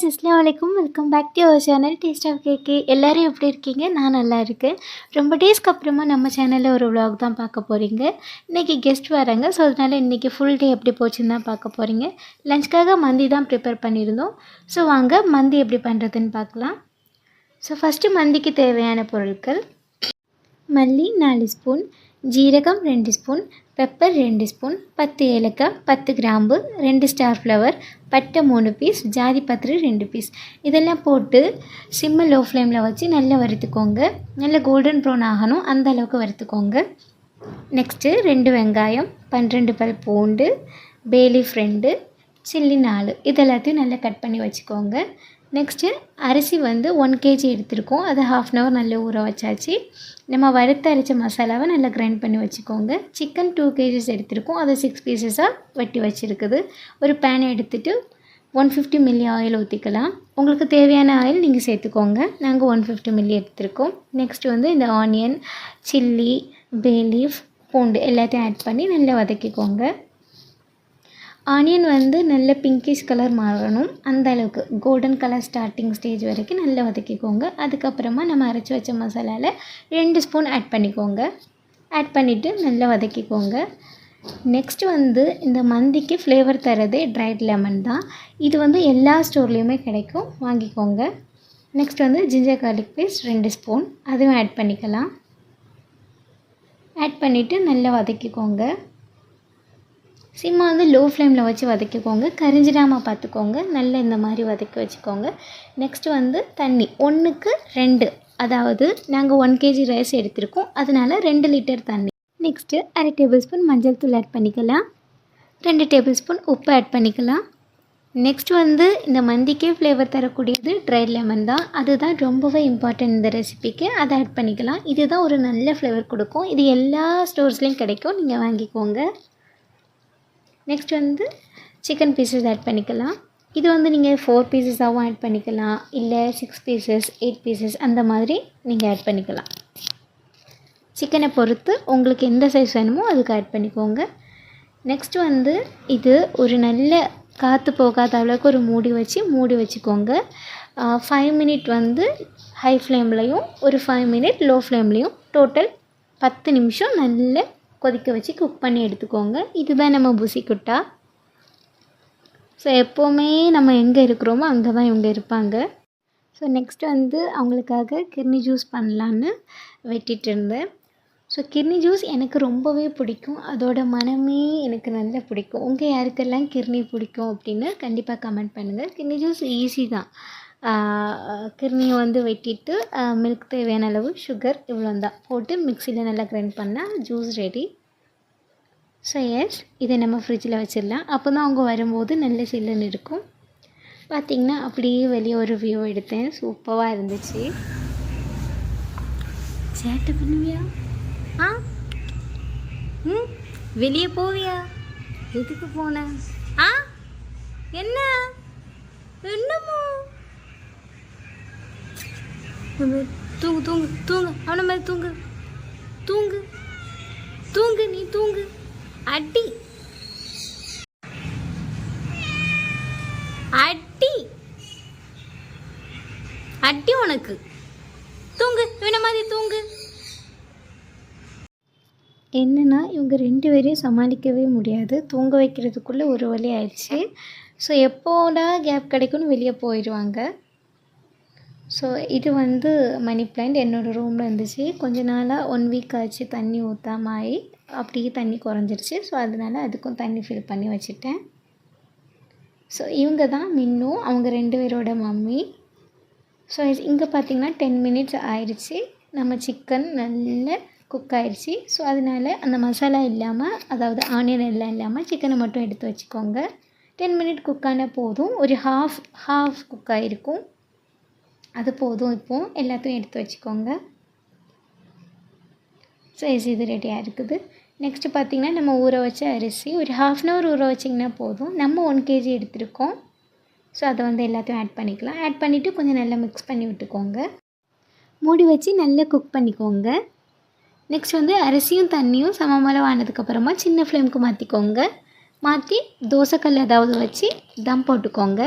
Guys अस्सलाम वालेकुम welcome back to our channel taste of cake. எல்லாரும் எப்படி இருக்கீங்க? நான் நல்லா இருக்கேன். ரொம்ப டேஸ்க்கு அப்புறமா நம்ம சேனலில் ஒரு vlog தான் பார்க்க போகிறீங்க. இன்றைக்கி கெஸ்ட் வராங்க. ஸோ அதனால் இன்றைக்கி ஃபுல் டே எப்படி போச்சுன்னு தான் பார்க்க போகிறீங்க. லஞ்சுக்காக மந்தி தான் ப்ரிப்பேர் பண்ணியிருந்தோம். ஸோ வாங்க மந்தி எப்படி பண்ணுறதுன்னு பார்க்கலாம். ஸோ ஃபஸ்ட்டு மந்திக்கு தேவையான பொருட்கள்: மல்லி 4 ஸ்பூன், ஜீரகம் 2 ஸ்பூன், பெப்பர் 2 ஸ்பூன், 10 ஏலக்காய், 10 கிராம்பு, 2 ஸ்டார் ஃப்ளவர், பட்டை 3 பீஸ், ஜாதி பத்திரி 2 பீஸ். இதெல்லாம் போட்டு சிம்மு லோ ஃப்ளேமில் வச்சு நல்லா வறுத்துக்கோங்க. நல்லா கோல்டன் ப்ரௌன் ஆகணும், அந்த அளவுக்கு வறுத்துக்கோங்க. நெக்ஸ்ட்டு 2 வெங்காயம், 12 பல் பூண்டு, பே லீஃப் 2, சில்லி 4, இது எல்லாத்தையும் நல்லா கட் பண்ணி வச்சுக்கோங்க. நெக்ஸ்ட்டு அரிசி 1 kg எடுத்துருக்கோம். அதை 1/2 hour நல்லா ஊற வச்சாச்சு. நம்ம வறுத்து அரைச்ச மசாலாவை நல்லா கிரைண்ட் பண்ணி வச்சுக்கோங்க. சிக்கன் 2 kg எடுத்துருக்கோம். அதை 6 பீசஸாக வெட்டி வச்சுருக்குது. ஒரு பேனை எடுத்துகிட்டு 150 மில்லி ஆயில் ஊற்றிக்கலாம். உங்களுக்கு தேவையான ஆயில் நீங்கள் சேர்த்துக்கோங்க. நாங்கள் 150 மில்லி எடுத்துருக்கோம். நெக்ஸ்ட்டு இந்த ஆனியன், சில்லி, பே லீஃப், பூண்டு எல்லாத்தையும் ஆட் பண்ணி நல்லா வதக்கிக்கோங்க. ஆனியன் நல்ல பிங்கிஷ் கலர் மாறணும், அந்த அளவுக்கு கோல்டன் கலர் ஸ்டார்டிங் ஸ்டேஜ் வரைக்கும் நல்லா வதக்கிக்கோங்க. அதுக்கப்புறமா நம்ம அரைச்சி வச்ச மசாலாவில் 2 ஸ்பூன் ஆட் பண்ணிக்கோங்க. ஆட் பண்ணிவிட்டு நல்லா வதக்கிக்கோங்க. நெக்ஸ்ட்டு இந்த மந்திக்கு ஃப்ளேவர் தரதே ட்ரைட் லெமன் தான். இது எல்லா ஸ்டோர்லேயுமே கிடைக்கும், வாங்கிக்கோங்க. Next ginger garlic paste 2 spoon, அதுவும் ஆட் பண்ணிக்கலாம். ஆட் பண்ணிவிட்டு நல்லா வதக்கிக்கோங்க. சிம்மா லோ ஃப்ளேமில் வச்சு வதக்கிக்கோங்க. கரிஞ்சிடாமல் பார்த்துக்கோங்க. நல்லா இந்த மாதிரி வதக்கி வச்சுக்கோங்க. நெக்ஸ்ட்டு தண்ணி 1க்கு 2, அதாவது நாங்கள் 1 kg ரைஸ் எடுத்திருக்கோம், அதனால் 2 லிட்டர் தண்ணி. நெக்ஸ்ட்டு 1/2 டேபிள் ஸ்பூன் மஞ்சள் தூள் ஆட் பண்ணிக்கலாம். 2 டேபிள் ஸ்பூன் உப்பு ஆட் பண்ணிக்கலாம். நெக்ஸ்ட் இந்த மந்திக்கே ஃப்ளேவர் தரக்கூடியது ட்ரைட் லெமன் தான். அதுதான் ரொம்பவே இம்பார்ட்டன்ட் இந்த ரெசிபிக்கு. அதை ஆட் பண்ணிக்கலாம். இதுதான் ஒரு நல்ல ஃப்ளேவர் கொடுக்கும். இது எல்லா ஸ்டோர்ஸ்லேயும் கிடைக்கும், நீங்கள் வாங்கிக்கோங்க. நெக்ஸ்ட் சிக்கன் பீசஸ் ஆட் பண்ணிக்கலாம். இது நீங்கள் 4 பீசஸாகவும் ஆட் பண்ணிக்கலாம், இல்லை 6 பீசஸ் 8 பீசஸ் அந்த மாதிரி நீங்கள் ஆட் பண்ணிக்கலாம். சிக்கனை பொறுத்து உங்களுக்கு எந்த சைஸ் வேணுமோ அதுக்கு ஆட் பண்ணிக்கோங்க. நெக்ஸ்ட்டு இது ஒரு நல்ல காற்று போகாத அளவுக்கு ஒரு மூடி வச்சுக்கோங்க. 5 மினிட் ஹை ஃப்ளேம்லேயும் ஒரு 5 மினிட் லோ ஃப்ளேம்லேயும் டோட்டல் 10 நிமிஷம் நல்ல கொதிக்க வச்சு குக் பண்ணி எடுத்துக்கோங்க. இதுதான் நம்ம புசிக்குட்டா. ஸோ எப்போவுமே நம்ம எங்கே இருக்கிறோமோ அங்கே தான் இவங்க இருப்பாங்க. ஸோ நெக்ஸ்ட்டு அவங்களுக்காக கிர்னி ஜூஸ் பண்ணலான்னு வெட்டிகிட்டு இருந்தேன். ஸோ கிர்னி ஜூஸ் எனக்கு ரொம்பவே பிடிக்கும். அதோட மனமே எனக்கு நல்லா பிடிக்கும். உங்கள் யாருக்கெல்லாம் கிர்னி பிடிக்கும் அப்படின்னு கண்டிப்பாக கமெண்ட் பண்ணுங்கள். கிர்னி ஜூஸ் ஈஸி தான். கிர்னியை வெட்டிட்டு மில்க் தேவையான அளவு, சுகர் இவ்வளோ தான் போட்டு மிக்சியில் நல்லா கிரைண்ட் பண்ணால் ஜூஸ் ரெடி. ஸோ எஸ், இதை நம்ம ஃப்ரிட்ஜில் வச்சிடலாம். அப்போ தான் அவங்க வரும்போது நல்ல சில்லுன்னு இருக்கும். பார்த்திங்கன்னா அப்படியே வெளியே ஒரு வியூ எடுத்தேன். சூப்பராக இருந்துச்சு. சேட்டை பண்ணுவியா? வெளியே போவியா? எதுக்கு போன? என்ன என்னமோ தூங்கு தூங்கு தூங்கு, அவனை மாதிரி தூங்கு தூங்கு தூங்கு, நீ தூங்கு. அடி அடி அடி, உனக்கு தூங்கு, இவனை மாதிரி தூங்கு. என்னென்னா இவங்க 2 பேரையும் சமாளிக்கவே முடியாது. தூங்க வைக்கிறதுக்குள்ளே ஒரு வழி ஆயிடுச்சு. ஸோ எப்போடா கேப் கிடைக்கும்னு வெளியே போயிடுவாங்க. ஸோ இது மணி பிளான்ட் என்னோடய ரூமில் இருந்துச்சு. கொஞ்ச நாளாக 1 வீக் ஆச்சு தண்ணி ஊற்றாமல் ஆகி, அப்படியே தண்ணி குறைஞ்சிருச்சு. ஸோ அதனால் அதுக்கும் தண்ணி ஃபில் பண்ணி வச்சுட்டேன். ஸோ இவங்க தான் மின்னும், அவங்க 2 பேரோட மம்மி. ஸோ இங்கே பார்த்திங்கன்னா 10 மினிட்ஸ் ஆயிடுச்சு. நம்ம சிக்கன் நல்ல குக் ஆயிடுச்சு. ஸோ அதனால் அந்த மசாலா இல்லாமல், அதாவது ஆனியன் எல்லாம் இல்லாமல் சிக்கனை மட்டும் எடுத்து வச்சுக்கோங்க. 10 மினிட் குக்கான போதும். ஒரு ஹாஃப் குக் ஆகிருக்கும், அது போதும். இப்போது எல்லாத்தையும் எடுத்து வச்சுக்கோங்க. ஸோ இது ரெடியாக இருக்குது. நெக்ஸ்ட்டு பார்த்திங்கன்னா நம்ம ஊற வச்ச அரிசி ஒரு 1/2 hour ஊற வச்சிங்கன்னா போதும். நம்ம 1 kg எடுத்துருக்கோம். ஸோ அதை எல்லாத்தையும் ஆட் பண்ணிக்கலாம். ஆட் பண்ணிவிட்டு கொஞ்சம் நல்லா மிக்ஸ் பண்ணி விட்டுக்கோங்க. மூடி வச்சு நல்லா குக் பண்ணிக்கோங்க. நெக்ஸ்ட் அரிசியும் தண்ணியும் சமமளவு ஆனதுக்கப்புறமா சின்ன ஃப்ளேமுக்கு மாற்றிக்கோங்க. மாற்றி தோசைக்கல் ஏதாவது வச்சு தம் போட்டுக்கோங்க.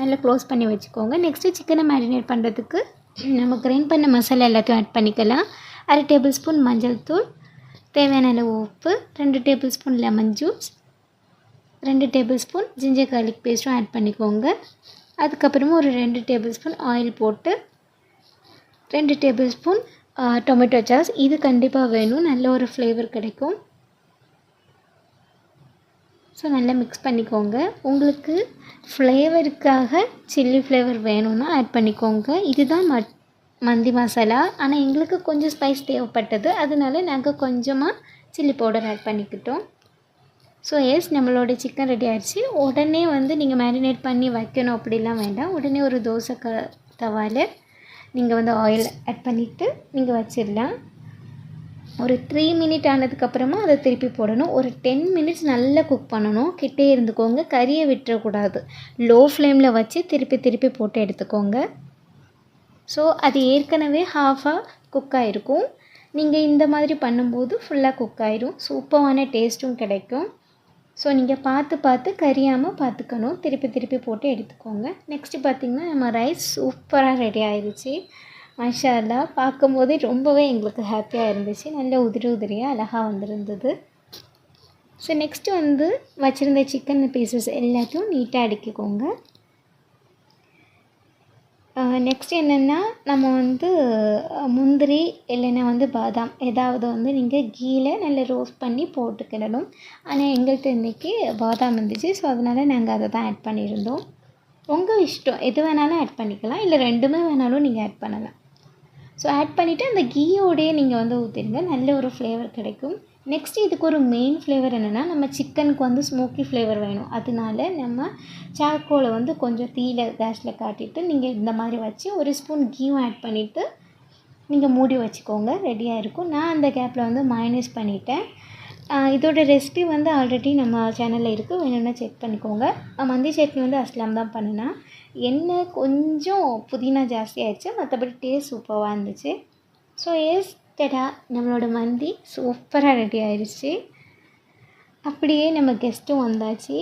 நல்லா க்ளோஸ் பண்ணி வச்சுக்கோங்க. நெக்ஸ்ட்டு சிக்கனை மேரினேட் பண்ணுறதுக்கு நம்ம கிரைண்ட் பண்ண மசாலா எல்லாத்தையும் ஆட் பண்ணிக்கலாம். 1/2 டேபிள் ஸ்பூன் மஞ்சள் தூள், தேவையான அளவு உப்பு, 2 tablespoon lemon juice, 2 tablespoon ginger garlic பேஸ்ட்டும் ஆட் பண்ணிக்கோங்க. அதுக்கப்புறமா ஒரு 2 டேபிள் ஸ்பூன் ஆயில் போட்டு 2 டேபிள் ஸ்பூன் டொமேட்டோ சாஸ். இது கண்டிப்பாக வேணும், நல்ல ஒரு ஃப்ளேவர் கிடைக்கும். ஸோ நல்லா மிக்ஸ் பண்ணிக்கோங்க. உங்களுக்கு ஃப்ளேவருக்காக சில்லி ஃப்ளேவர் வேணும்னா ஆட் பண்ணிக்கோங்க. இதுதான் மந்தி மசாலா. ஆனால் எங்களுக்கு கொஞ்சம் ஸ்பைஸ் தேவைப்பட்டது, அதனால நாங்கள் கொஞ்சமாக சில்லி பவுடர் ஆட் பண்ணிக்கிட்டோம். ஸோ நம்மளோட சிக்கன் ரெடி ஆகிடுச்சு. உடனே நீங்கள் மேரினேட் பண்ணி வைக்கணும் அப்படிலாம் வேண்டாம். உடனே ஒரு தோசை தவாவில் நீங்கள் ஆயில் ஆட் பண்ணிவிட்டு நீங்கள் வச்சிடலாம். ஒரு 3 மினிட் ஆனதுக்கப்புறமா அதை திருப்பி போடணும். ஒரு 10 மினிட்ஸ் நல்லா குக் பண்ணணும். கிட்டே இருந்துக்கோங்க, கறியை விட்டுறக்கூடாது. லோ ஃப்ளேமில் வச்சு திருப்பி போட்டு எடுத்துக்கோங்க. ஸோ அது ஏற்கனவே ஹாஃபாக குக் ஆகிருக்கும். நீங்கள் இந்த மாதிரி பண்ணும்போது ஃபுல்லாக குக் ஆகிரும். சூப்பரான டேஸ்ட்டும் கிடைக்கும். ஸோ நீங்கள் பார்த்து கறியாமல் பார்த்துக்கணும். திருப்பி போட்டு எடுத்துக்கோங்க. நெக்ஸ்ட்டு பார்த்திங்கன்னா நம்ம ரைஸ் சூப்பராக ரெடி ஆயிடுச்சு. மாஷா அல்லாஹ். பார்க்கும்போதே ரொம்பவே எங்களுக்கு ஹாப்பியாக இருந்துச்சு. நல்ல உதிரியாக அழகாக வந்திருந்தது. ஸோ நெக்ஸ்ட்டு வச்சுருந்த சிக்கன் பீசஸ் எல்லாத்தையும் நீட்டாக அடுக்கிக்கோங்க. நெக்ஸ்ட் என்னென்னா நம்ம முந்திரி இல்லைன்னா பாதாம் ஏதாவது நீங்கள் கீழே நல்லா ரோஸ்ட் பண்ணி போட்டுக்கிடணும். ஆனால் எங்கள்கிட்ட இன்றைக்கி பாதாம் இருந்துச்சு, ஸோ அதனால் நாங்கள் அதை தான் ஆட் பண்ணியிருந்தோம். உங்கள் இஷ்டம், எது வேணாலும் ஆட் பண்ணிக்கலாம், இல்லை ரெண்டுமே வேணாலும் நீங்கள் ஆட் பண்ணலாம். ஸோ ஆட் பண்ணிவிட்டு அந்த கீயோடையே நீங்கள் ஊற்றிடுங்க, நல்ல ஒரு ஃப்ளேவர் கிடைக்கும். நெக்ஸ்ட்டு இதுக்கு ஒரு மெயின் ஃப்ளேவர் என்னென்னா, நம்ம சிக்கனுக்கு ஸ்மோக்கி ஃப்ளேவர் வேணும். அதனால நம்ம சார்கோலை கொஞ்சம் தீயில கேஸில் காட்டிட்டு நீங்கள் இந்த மாதிரி வச்சு ஒரு ஸ்பூன் கீயும் ஆட் பண்ணிவிட்டு நீங்கள் மூடி வச்சுக்கோங்க. ரெடியாக இருக்கும். நான் அந்த கேப்பில் மயனைஸ் பண்ணிட்டேன். இதோட ரெசிபி ஆல்ரெடி நம்ம சேனலில் இருக்குது, வேணும்னா செக் பண்ணிக்கோங்க. மந்தி சட்னி அஸ்லாம் தான் பண்ணினேன். எண்ணெய் கொஞ்சம் புதினா ஜாஸ்தி ஆகிடுச்சு, மற்றபடி டேஸ்ட் சூப்பராக இருந்துச்சு. ஸோ டடா, நம்மளோட மந்தி சூப்பராக ரெடி ஆயிடுச்சு. அப்படியே நம்ம கெஸ்ட்டும் வந்தாச்சு.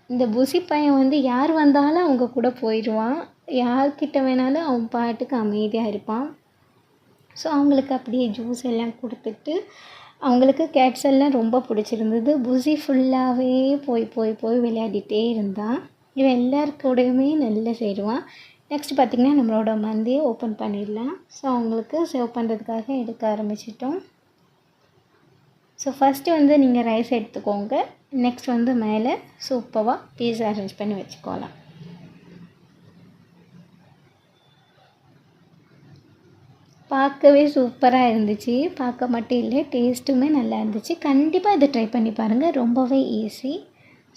இந்த புசி பையன் யார் வந்தாலும் அவங்க கூட போயிடுவான், யார்கிட்ட வேணாலும் அவன் பாட்டுக்கு அமைதியாக இருப்பான். ஸோ அவங்களுக்கு அப்படியே ஜூஸ் எல்லாம் கொடுத்துட்டு, அவங்களுக்கு கேட்ஸ் எல்லாம் ரொம்ப பிடிச்சிருந்தது. புசி ஃபுல்லாகவே போய் விளையாடிட்டே இருந்தான். இவன் எல்லாருக்கூடையுமே நல்லா சேருவான். நெக்ஸ்ட் பார்த்திங்கன்னா நம்மளோட மந்தியை ஓப்பன் பண்ணிடலாம். ஸோ அவங்களுக்கு சர்வ் பண்ணுறதுக்காக எடுக்க ஆரம்பிச்சிட்டோம். ஸோ ஃபஸ்ட்டு நீங்கள் ரைஸ் எடுத்துக்கோங்க. நெக்ஸ்ட் மேலே சூப்பராக பீஸ் அரேஞ்ச் பண்ணி வச்சுக்கோலாம். பார்க்கவே சூப்பராக இருந்துச்சு. பார்க்க மட்டும் இல்லை, டேஸ்ட்டுமே நல்லா இருந்துச்சு. கண்டிப்பாக இதை ட்ரை பண்ணி பாருங்கள், ரொம்பவே ஈஸி.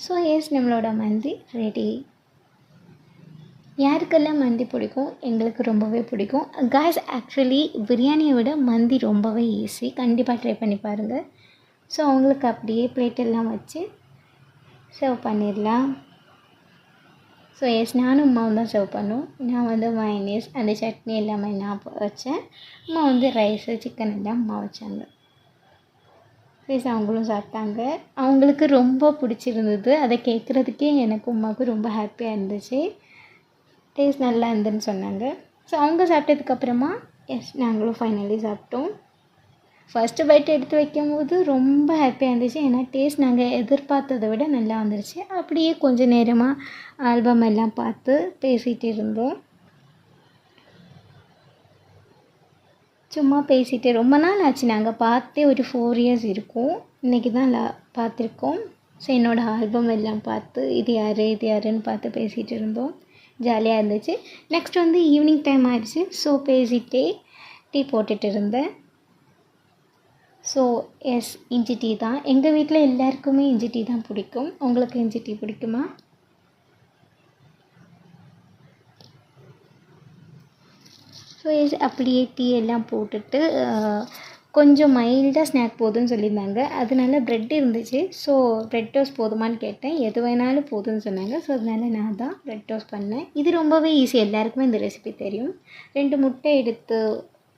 ஸோ நம்மளோட மந்தி ரெடி. யாருக்கெல்லாம் மந்தி பிடிக்கும்? எங்களுக்கு ரொம்பவே பிடிக்கும். காய்ஸ், ஆக்சுவலி பிரியாணியை விட மந்தி ரொம்பவே ஈஸி. கண்டிப்பாக ட்ரை பண்ணி பாருங்கள். ஸோ அவங்களுக்கு அப்படியே பிளேட்டெல்லாம் வச்சு சர்வ் பண்ணிடலாம். ஸோ நானும் அம்மாவும் தான் சர்வ் பண்ணோம். நான் மைனஸ் அந்த சட்னி எல்லாமே நான் வச்சேன். அம்மா ரைஸு சிக்கன் எல்லாம் அம்மா வச்சாங்க. அவங்களும் சாப்பிட்டாங்க. அவங்களுக்கு ரொம்ப பிடிச்சிருந்தது. அதை கேட்குறதுக்கே எனக்கும் அம்மாவுக்கும் ரொம்ப ஹாப்பியாக இருந்துச்சு. டேஸ்ட் நல்லா இருந்துன்னு சொன்னாங்க. ஸோ அவங்க சாப்பிட்டதுக்கப்புறமா நாங்களும் ஃபைனலி சாப்பிட்டோம். ஃபஸ்ட்டு பைட் எடுத்து வைக்கும்போது ரொம்ப ஹாப்பியாக இருந்துச்சு. ஏன்னா டேஸ்ட் நாங்கள் எதிர்பார்த்ததை விட நல்லா வந்துருச்சு. அப்படியே கொஞ்சம் நேரமாக ஆல்பம் எல்லாம் பார்த்து பேசிகிட்டு இருந்தோம். சும்மா பேசிகிட்டு ரொம்ப நாள் ஆச்சு, நாங்கள் பார்த்தே ஒரு 4 இயர்ஸ் இருக்கும். இன்றைக்கி தான் பார்த்துருக்கோம். ஸோ என்னோடய ஆல்பம் எல்லாம் பார்த்து இது யாருன்னு பார்த்து பேசிகிட்டு இருந்தோம். ஜாலியாக இருந்துச்சு. நெக்ஸ்ட் ஈவினிங் டைம் ஆகிடுச்சு. ஸோ பேசிகிட்டே டீ போட்டுட்டு இருந்தேன். ஸோ இஞ்சி டீ தான். எங்கள் வீட்டில் எல்லாருக்குமே இஞ்சி டீ தான் பிடிக்கும். உங்களுக்கு இஞ்சி டீ பிடிக்குமா? ஸோ அப்படியே டீ எல்லாம் போட்டுட்டு கொஞ்சம் மைல்டாக ஸ்நாக் போதும்னு சொல்லியிருந்தாங்க. அதனால ப்ரெட் இருந்துச்சு. ஸோ ப்ரெட் டோஸ்ட் போதுமான்னு கேட்டேன். எது வேணாலும் போதும்னு சொன்னாங்க. ஸோ அதனால நான் தான் ப்ரெட் டோஸ்ட் பண்ணேன். இது ரொம்பவே ஈஸி, எல்லாருக்குமே இந்த ரெசிபி தெரியும். 2 முட்டை எடுத்து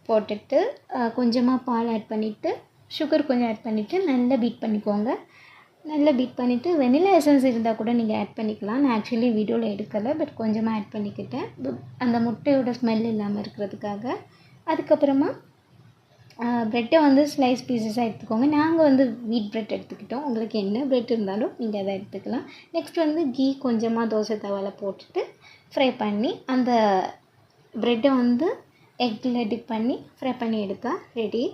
போட்டுட்டு கொஞ்சமாக பால் ஆட் பண்ணிவிட்டு சுகர் கொஞ்சம் ஆட் பண்ணிவிட்டு நல்லா பீட் பண்ணிக்கோங்க. நல்லா பீட் பண்ணிவிட்டு வெனிலா எசன்ஸ் இருந்தால் கூட நீங்கள் ஆட் பண்ணிக்கலாம். நான் ஆக்சுவலி வீடியோவில் எடுக்கலை, பட் கொஞ்சமாக ஆட் பண்ணிக்கிட்டேன் அந்த முட்டையோட ஸ்மெல் இல்லாமல் இருக்கிறதுக்காக. அதுக்கப்புறமா ப்ரெட்டை வந்து ஸ்லைஸ் பீசஸாக எடுத்துக்கோங்க. நாங்கள் வந்து வீட் ப்ரெட் எடுத்துக்கிட்டோம். உங்களுக்கு என்ன ப்ரெட் இருந்தாலும் நீங்கள் அதை எடுத்துக்கலாம். நெக்ஸ்ட் வந்து கீ கொஞ்சமாக தோசை தவாவில் போட்டுட்டு ஃப்ரை பண்ணி அந்த ப்ரெட்டை வந்து எக்கில் டிப் பண்ணி ஃப்ரை பண்ணி எடுத்தால் ரெடி.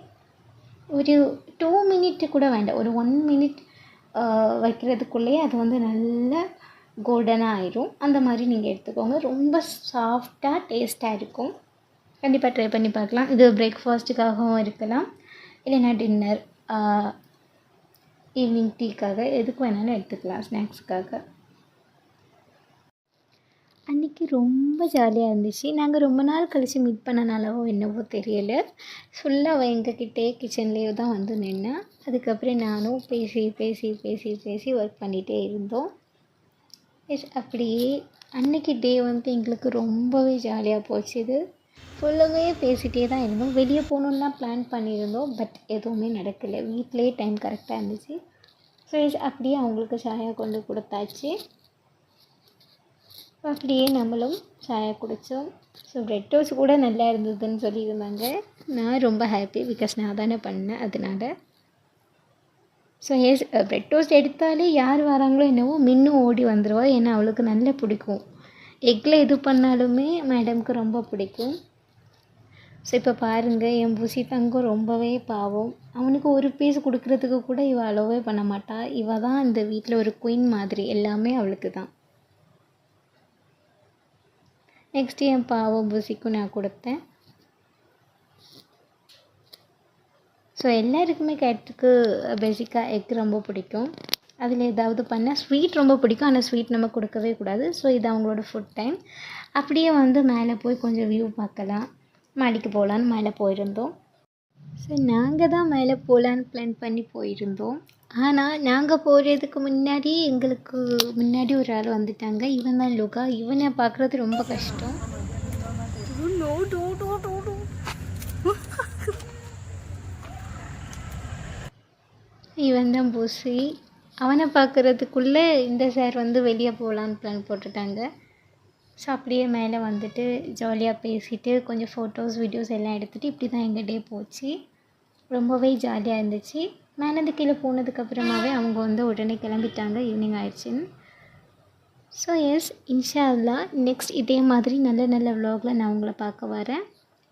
ஒரு 2 மினிட் கூட வேண்டாம், ஒரு 1 மினிட் வைக்கிறதுக்குள்ளேயே அது வந்து நல்லா கோல்டனாக ஆயிரும். அந்த மாதிரி நீங்கள் எடுத்துக்கோங்க. ரொம்ப சாஃப்டாக டேஸ்ட்டாக இருக்கும். கண்டிப்பாக ட்ரை பண்ணி பார்க்கலாம். இது பிரேக்ஃபாஸ்ட்டுக்காகவும் இருக்கலாம், இல்லைன்னா டின்னர், ஈவினிங் டீக்காக, எதுக்கு வேணாலும் எடுத்துக்கலாம், ஸ்நாக்ஸுக்காக. அன்றைக்கி ரொம்ப ஜாலியாக இருந்துச்சு. நாங்கள் ரொம்ப நாள் கழித்து மீட் பண்ணனாலவோ என்னவோ தெரியலை, ஃபுல்லாக எங்கக்கிட்டே கிச்சன்லேயே தான் வந்து நின்னேன். அதுக்கப்புறம் நானும் பேசி பேசி பேசி பேசி ஒர்க் பண்ணிகிட்டே இருந்தோம். அப்படியே அன்றைக்கி டே வந்து எங்களுக்கு ரொம்பவே ஜாலியாக போச்சு. இது ஃபுல்லாகவே பேசிகிட்டே தான் இருந்தோம். வெளியே போகணுன்னு தான் பிளான் பண்ணியிருந்தோம், பட் எதுவுமே நடக்கலை. வீட்டிலேயே டைம் கரெக்டாக இருந்துச்சு. ஸோ அப்படியே அவங்களுக்கு சாயா கொண்டு கொடுத்தாச்சு. அப்படியே நம்மளும் சாயா குடித்தோம். ஸோ ப்ரெட் டோஸ்ட் கூட நல்லா இருந்ததுன்னு சொல்லியிருந்தாங்க. நான் ரொம்ப ஹாப்பி, பிகாஸ் நான் தானே பண்ணேன், அதனால். ஸோ ப்ரெட் டோஸ்ட் எடுத்தாலே யார் வராங்களோ என்னவோ மின்னும் ஓடி வந்துடுவா, ஏன்னா அவளுக்கு நல்லா பிடிக்கும். எக்கில் எது பண்ணாலுமே மேடம்க்கு ரொம்ப பிடிக்கும். ஸோ இப்போ பாருங்கள், என் புசி தங்கம் ரொம்பவே பாவம். அவனுக்கு ஒரு பீஸ் கொடுக்குறதுக்கு கூட இவள் அலோவே பண்ண மாட்டாள். இவள் தான் இந்த வீட்டில் ஒரு குயின் மாதிரி, எல்லாமே அவளுக்கு தான். நெக்ஸ்ட்டு என் பாவம் புசிக்கும் நான் கொடுத்தேன். ஸோ எல்லாருக்குமே கேட்டுக்கு பேசிக்காக எக் ரொம்ப பிடிக்கும். அதில் ஏதாவது பண்ணால் ஸ்வீட் ரொம்ப பிடிக்கும், ஆனால் ஸ்வீட் நம்ம கொடுக்கவே கூடாது. ஸோ இது அவங்களோட ஃபுட் டைம். அப்படியே வந்து மேலே போய் கொஞ்சம் வியூ பார்க்கலாம், மாடிக்கு போகலான்னு மேலே போயிருந்தோம். ஸோ நாங்கள் தான் மேலே போகலான்னு பிளான் பண்ணி போயிருந்தோம். ஆனால் நாங்கள் போகிறதுக்கு முன்னாடி எங்களுக்கு முன்னாடி ஒரு ஆள் வந்துட்டாங்க. இவன் தான் லுகா. இவனை பார்க்குறது ரொம்ப கஷ்டம். இவன் தான் புசி. அவனை பார்க்குறதுக்குள்ளே இந்த சார் வந்து வெளியே போகலான்னு பிளான் போட்டுட்டாங்க. ஸோ அப்படியே மேலே வந்துட்டு ஜாலியாக பேசிவிட்டு கொஞ்சம் ஃபோட்டோஸ் வீடியோஸ் எல்லாம் எடுத்துகிட்டு இப்படி தான் எங்கள் டே போச்சு. ரொம்பவே ஜாலியாக இருந்துச்சு. மேலேருந்து கீழே போனதுக்கப்புறமாவே அவங்க வந்து உடனே கிளம்பிட்டாங்க, ஈவினிங் ஆயிடுச்சுன்னு. ஸோ எஸ், இன்ஷா அல்லாஹ் நெக்ஸ்ட் இதே மாதிரி நல்ல நல்ல விலாகில் நான் உங்களை பார்க்க வரேன்.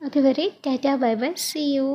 அதுவரை tata bye bye, see you.